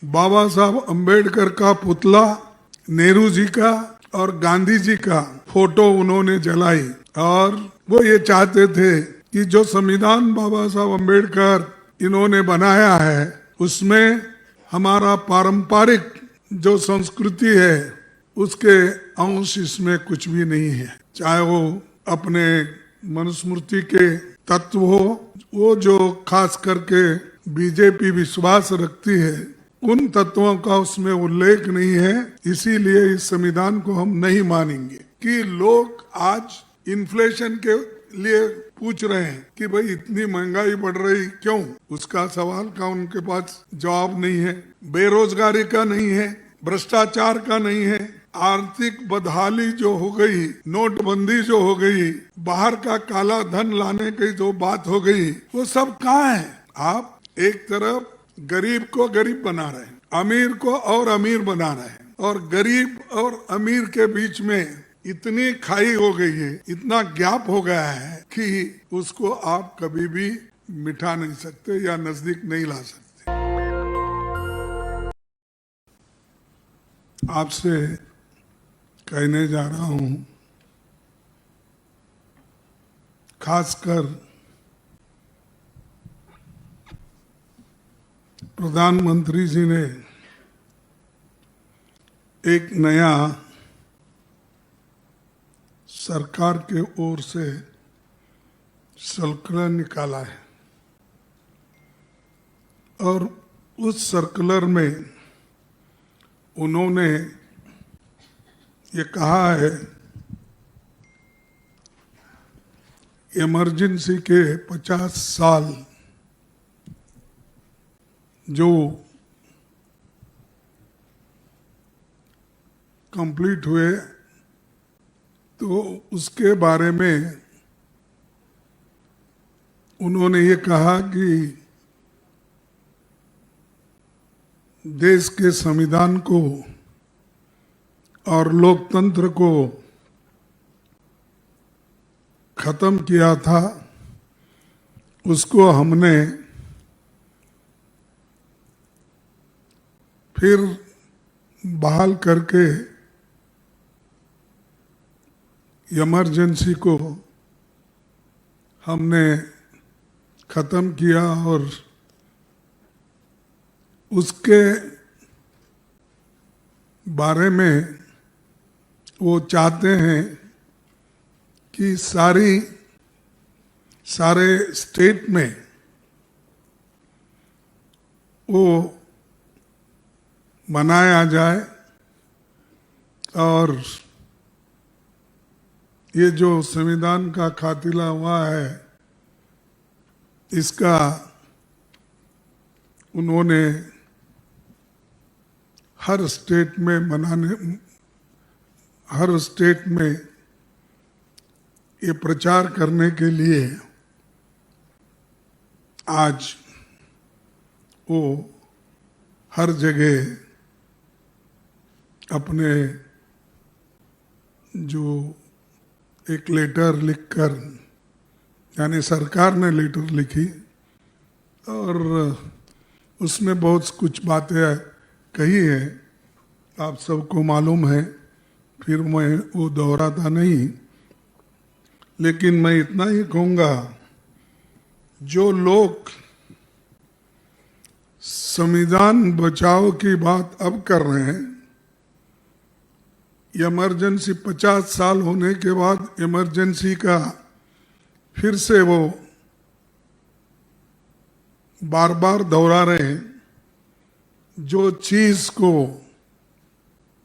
बाबा साहब अंबेडकर का पुतला, नेहरू जी का और गांधी जी का फोटो उन्होंने जलाई और वो ये चाहते थे कि जो संविधान बाबा साहब अंबेडकर इन्होंने बनाया है उसमें हमारा पारंपरिक जो संस्कृति है उसके अंश इसमें कुछ भी नहीं है। चाहे वो अपने मनुस्मृति के तत्व हो, वो जो खास करके बीजेपी विश्वास रखती है उन तत्वों का उसमें उल्लेख नहीं है। इसीलिए इस संविधान को हम नहीं मानेंगे। कि लोग आज इन्फ्लेशन के लिए पूछ रहे हैं कि भाई इतनी महंगाई बढ़ रही क्यों, उसका सवाल का उनके पास जवाब नहीं है। बेरोजगारी का नहीं है, भ्रष्टाचार का नहीं है, आर्थिक बदहाली जो हो गई, नोटबंदी जो हो गई, बाहर का काला धन लाने की जो बात हो गई, वो सब कहाँ है। आप एक तरफ गरीब को गरीब बना रहे हैं, अमीर को और अमीर बना रहे हैं, और गरीब और अमीर के बीच में इतनी खाई हो गई है, इतना गैप हो गया है कि उसको आप कभी भी मिटा नहीं सकते या नजदीक नहीं ला सकते। आपसे कहने जा रहा हूं, खासकर प्रधानमंत्री जी ने एक नया सरकार के ओर से सर्कुलर निकाला है और उस सर्कुलर में उन्होंने ये कहा है इमरजेंसी के 50 साल जो कंप्लीट हुए तो उसके बारे में उन्होंने ये कहा कि देश के संविधान को और लोकतंत्र को खत्म किया था, उसको हमने फिर बहाल करके इमरजेंसी को हमने खत्म किया और उसके बारे में वो चाहते हैं कि सारे स्टेट में वो मनाया जाए और ये जो संविधान का खातिला हुआ है इसका उन्होंने हर स्टेट में ये प्रचार करने के लिए आज वो हर जगह अपने जो एक लेटर लिखकर, यानी सरकार ने लेटर लिखी और उसमें बहुत कुछ बातें कही है, आप सबको मालूम है, फिर मैं वो दोहराता नहीं। लेकिन मैं इतना ही कहूँगा, जो लोग संविधान बचाओ की बात अब कर रहे हैं, इमरजेंसी 50 साल होने के बाद इमरजेंसी का फिर से वो बार बार दोहरा रहे हैं, जो चीज को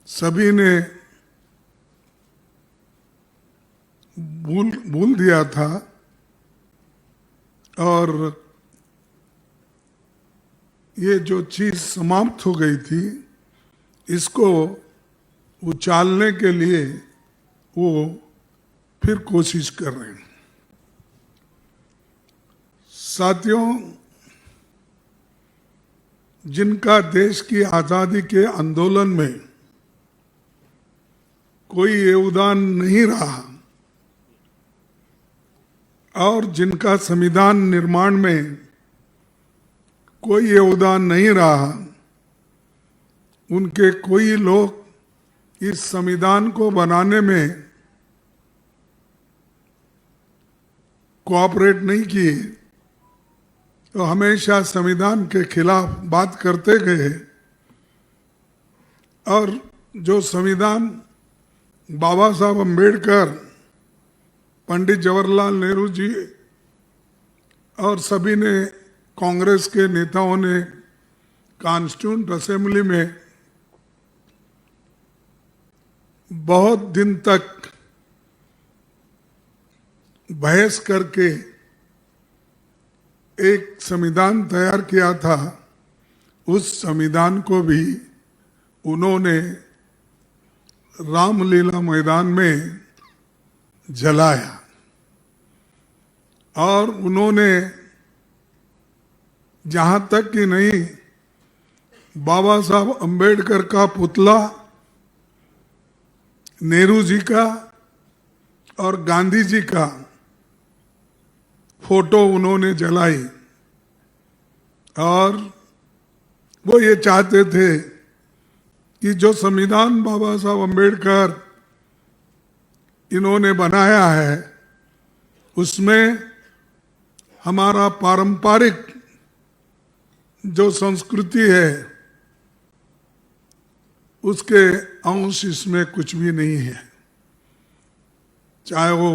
सभी ने भूल दिया था और ये जो चीज समाप्त हो गई थी, इसको उछालने के लिए वो फिर कोशिश कर रहे हैं। साथियों, जिनका देश की आजादी के आंदोलन में कोई योगदान नहीं रहा और जिनका संविधान निर्माण में कोई योगदान नहीं रहा, उनके कोई लोग इस संविधान को बनाने में कोऑपरेट नहीं किए, तो हमेशा संविधान के खिलाफ बात करते गए। और जो संविधान बाबा साहब अम्बेडकर, पंडित जवाहरलाल नेहरू जी और सभी ने, कांग्रेस के नेताओं ने कॉन्स्टिट्यूंट असेंबली में बहुत दिन तक बहस करके एक संविधान तैयार किया था, उस संविधान को भी उन्होंने रामलीला मैदान में जलाया। और उन्होंने जहां तक कि नहीं, बाबा साहब अम्बेडकर का पुतला, नेहरू जी का और गांधी जी का फोटो उन्होंने जलाई। और वो ये चाहते थे कि जो संविधान बाबा साहब अम्बेडकर इन्होंने बनाया है, उसमें हमारा पारंपरिक जो संस्कृति है उसके अंश इसमें कुछ भी नहीं है। चाहे वो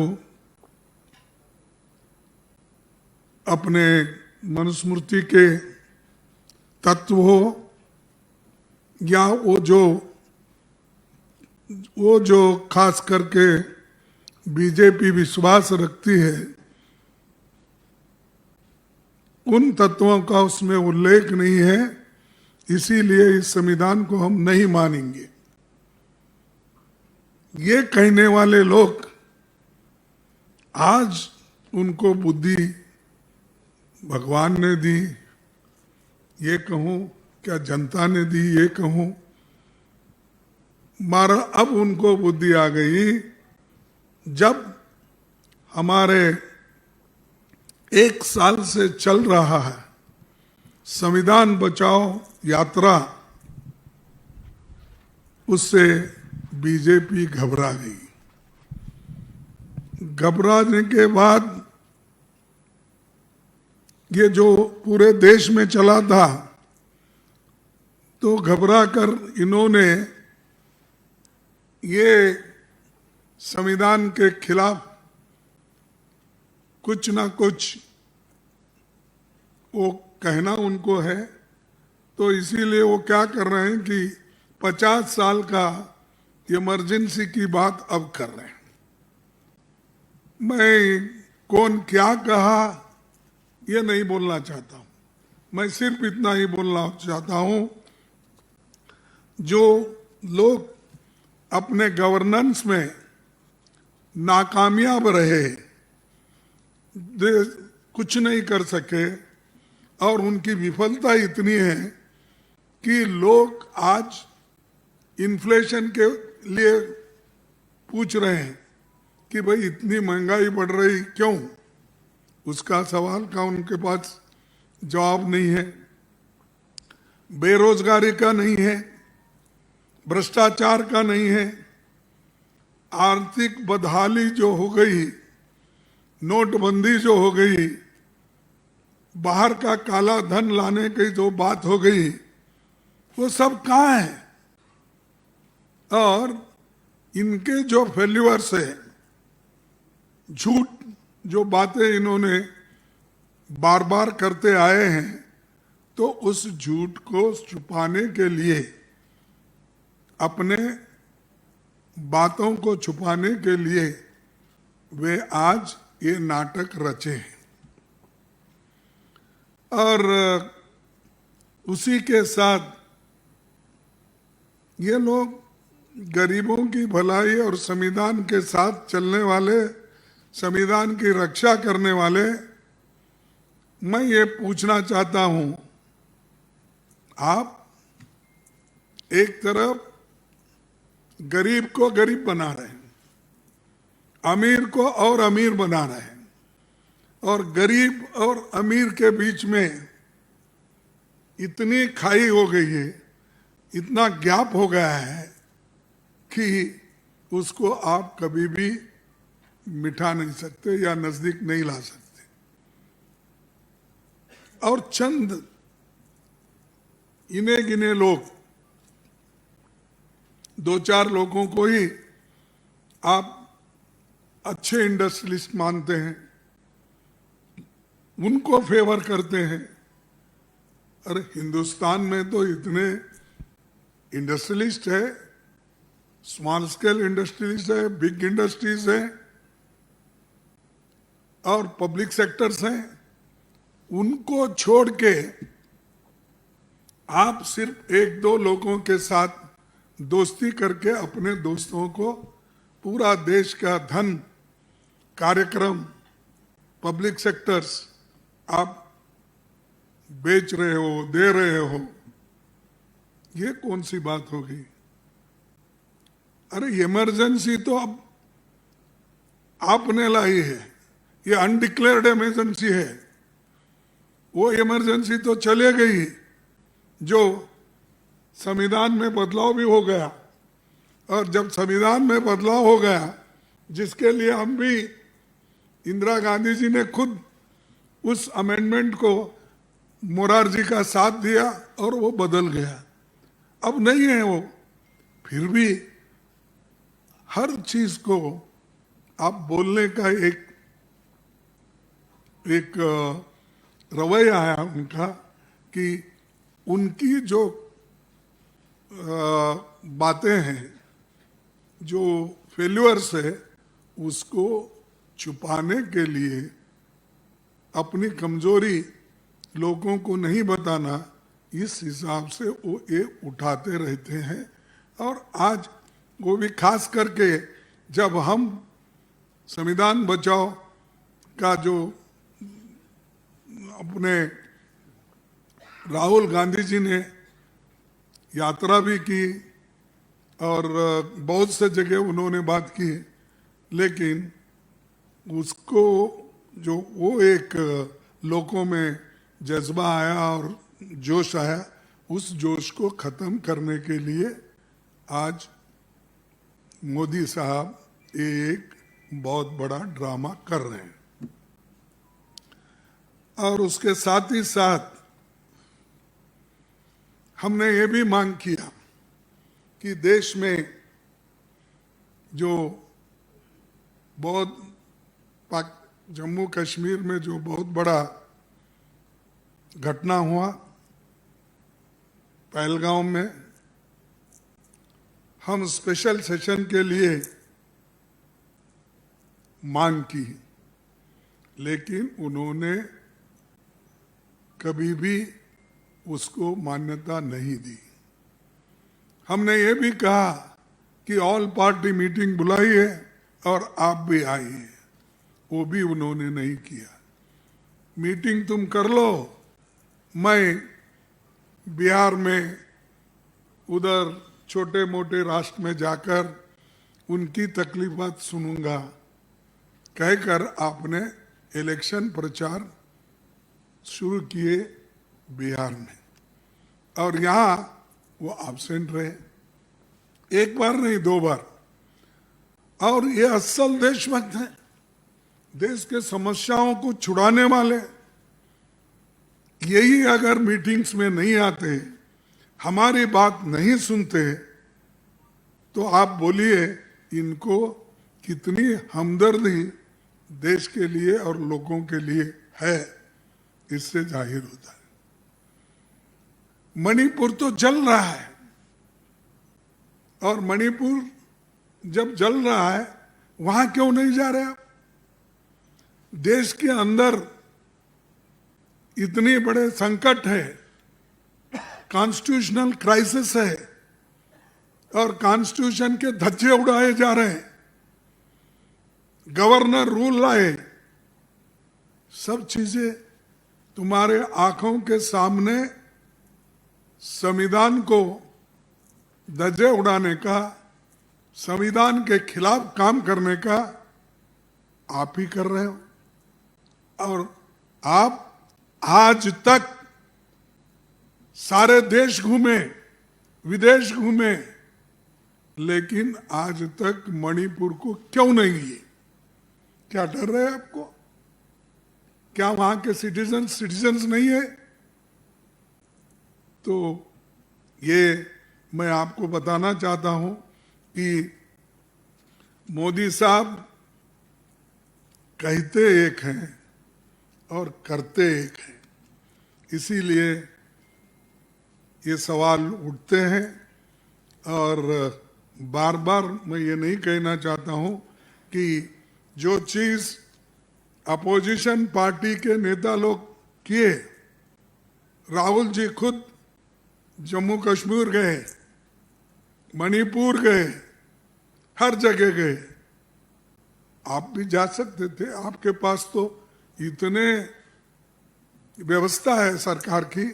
अपने मनुस्मृति के तत्व हो या वो जो खास करके बीजेपी विश्वास रखती है, उन तत्वों का उसमें उल्लेख नहीं है। इसीलिए इस संविधान को हम नहीं मानेंगे। ये कहने वाले लोग आज उनको बुद्धि भगवान ने दी, ये कहूं क्या जनता ने दी, ये कहूं, मारा अब उनको बुद्धि आ गई जब हमारे 1 साल से चल रहा है संविधान बचाओ यात्रा, उससे बीजेपी घबरा गई। घबराने के बाद ये जो पूरे देश में चला था, तो घबरा कर इन्होंने ये संविधान के खिलाफ कुछ ना कुछ वो कहना उनको है। तो इसीलिए वो क्या कर रहे हैं कि 50 साल का इमरजेंसी की बात अब कर रहे हैं। मैं कौन क्या कहा ये नहीं बोलना चाहता हूं, मैं सिर्फ इतना ही बोलना चाहता हूं, जो लोग अपने गवर्नेंस में नाकामयाब रहे, कुछ नहीं कर सके, और उनकी विफलता इतनी है कि लोग आज इन्फ्लेशन के लिए पूछ रहे हैं कि भाई इतनी महंगाई बढ़ रही क्यों। उसका सवाल का उनके पास जवाब नहीं है। बेरोजगारी का नहीं है, भ्रष्टाचार का नहीं है, आर्थिक बदहाली जो हो गई, नोटबंदी जो हो गई, बाहर का काला धन लाने की जो बात हो गई, वो सब कहाँ है। और इनके जो फेल्यूअर्स है, झूठ जो बातें इन्होंने बार बार करते आए हैं, तो उस झूठ को छुपाने के लिए, अपने बातों को छुपाने के लिए वे आज ये नाटक रचे हैं। और उसी के साथ ये लोग गरीबों की भलाई और संविधान के साथ चलने वाले, संविधान की रक्षा करने वाले, मैं ये पूछना चाहता हूं, आप एक तरफ गरीब को गरीब बना रहे हैं, अमीर को और अमीर बना रहे हैं, और गरीब और अमीर के बीच में इतनी खाई हो गई है, इतना गैप हो गया है कि उसको आप कभी भी मिटा नहीं सकते या नजदीक नहीं ला सकते। और चंद इने गिने लोग, 2-4 लोगों को ही आप अच्छे इंडस्ट्रियलिस्ट मानते हैं, उनको फेवर करते हैं। अरे हिंदुस्तान में तो इतने इंडस्ट्रियलिस्ट है, स्मॉल स्केल इंडस्ट्रियलिस्ट है, बिग इंडस्ट्रीज है और पब्लिक सेक्टर्स हैं, उनको छोड़ के आप सिर्फ 1-2 लोगों के साथ दोस्ती करके अपने दोस्तों को पूरा देश का धन, कार्यक्रम, पब्लिक सेक्टर्स आप बेच रहे हो, दे रहे हो, ये कौन सी बात होगी? अरे इमरजेंसी तो अब आपने लाई है, ये अनडिक्लेयर्ड इमरजेंसी है। वो इमरजेंसी तो चले गई जो संविधान में बदलाव भी हो गया, और जब संविधान में बदलाव हो गया, जिसके लिए हम भी, इंदिरा गांधी जी ने खुद उस अमेंडमेंट को, मोरारजी का साथ दिया और वो बदल गया। अब नहीं है वो, फिर भी हर चीज को आप बोलने का एक रवैया है उनका कि उनकी जो बातें हैं, जो फेल्यूअर्स है, उसको छुपाने के लिए अपनी कमजोरी लोगों को नहीं बताना, इस हिसाब से वो ये उठाते रहते हैं। और आज वो भी खास करके जब हम संविधान बचाओ का जो अपने राहुल गांधी जी ने यात्रा भी की और बहुत से जगह उन्होंने बात की, लेकिन उसको जो वो एक लोगों में जज्बा आया और जोश आया, उस जोश को खत्म करने के लिए आज मोदी साहब एक बहुत बड़ा ड्रामा कर रहे हैं। और उसके साथ ही साथ हमने ये भी मांग किया कि देश में जो बहुत जम्मू कश्मीर में जो बहुत बड़ा घटना हुआ पहलगांव में, हम स्पेशल सेशन के लिए मांग की, लेकिन उन्होंने कभी भी उसको मान्यता नहीं दी। हमने ये भी कहा कि ऑल पार्टी मीटिंग बुलाई है और आप भी आइए, वो भी उन्होंने नहीं किया। मीटिंग तुम कर लो, मैं बिहार में उधर छोटे मोटे राष्ट्र में जाकर उनकी तकलीफात सुनूंगा, कहकर आपने इलेक्शन प्रचार शुरू किए बिहार में, और यहाँ वो एब्सेंट रहे, एक बार नहीं 2 बार। और ये असल देशभक्त हैं, देश के समस्याओं को छुड़ाने वाले। यही अगर मीटिंग्स में नहीं आते, हमारी बात नहीं सुनते, तो आप बोलिए इनको कितनी हमदर्दी देश के लिए और लोगों के लिए है, इससे जाहिर होता है। मणिपुर तो जल रहा है, और मणिपुर जब जल रहा है, वहां क्यों नहीं जा रहे आप? देश के अंदर इतनी बड़े संकट है, कॉन्स्टिट्यूशनल क्राइसिस है, और कॉन्स्टिट्यूशन के धज्जे उड़ाए जा रहे हैं, गवर्नर रूल लाए, सब चीजें तुम्हारे आंखों के सामने। संविधान को धज्जे उड़ाने का, संविधान के खिलाफ काम करने का आप ही कर रहे हो। और आप आज तक सारे देश घूमे, विदेश घूमे, लेकिन आज तक मणिपुर को क्यों नहीं गए? क्या डर रहे हैं आपको? क्या वहां के सिटीजन्स नहीं है? तो ये मैं आपको बताना चाहता हूं कि मोदी साहब कहते एक हैं और करते एक हैं, इसीलिए ये सवाल उठते हैं। और बार बार मैं ये नहीं कहना चाहता हूं कि जो चीज अपोजिशन पार्टी के नेता लोग किए, राहुल जी खुद जम्मू कश्मीर गए, मणिपुर गए, हर जगह गए। आप भी जा सकते थे, आपके पास तो इतने व्यवस्था है सरकार की,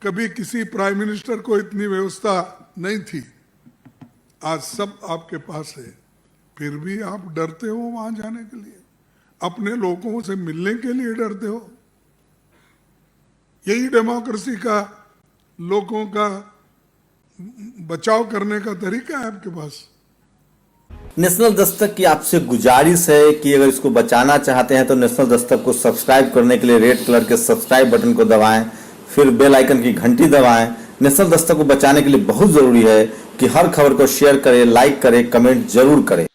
कभी किसी प्राइम मिनिस्टर को इतनी व्यवस्था नहीं थी, आज सब आपके पास है। फिर भी आप डरते हो वहां जाने के लिए, अपने लोगों से मिलने के लिए डरते हो। यही डेमोक्रेसी का, लोगों का बचाव करने का तरीका है आपके पास। नेशनल दस्तक की आपसे गुजारिश है कि अगर इसको बचाना चाहते हैं तो नेशनल दस्तक को सब्सक्राइब करने के लिए रेड कलर के सब्सक्राइब बटन को दबाएं, फिर बेल आइकन की घंटी दबाएं। नेशनल दस्तक को बचाने के लिए बहुत जरूरी है कि हर खबर को शेयर करें, लाइक करें, कमेंट जरूर करें।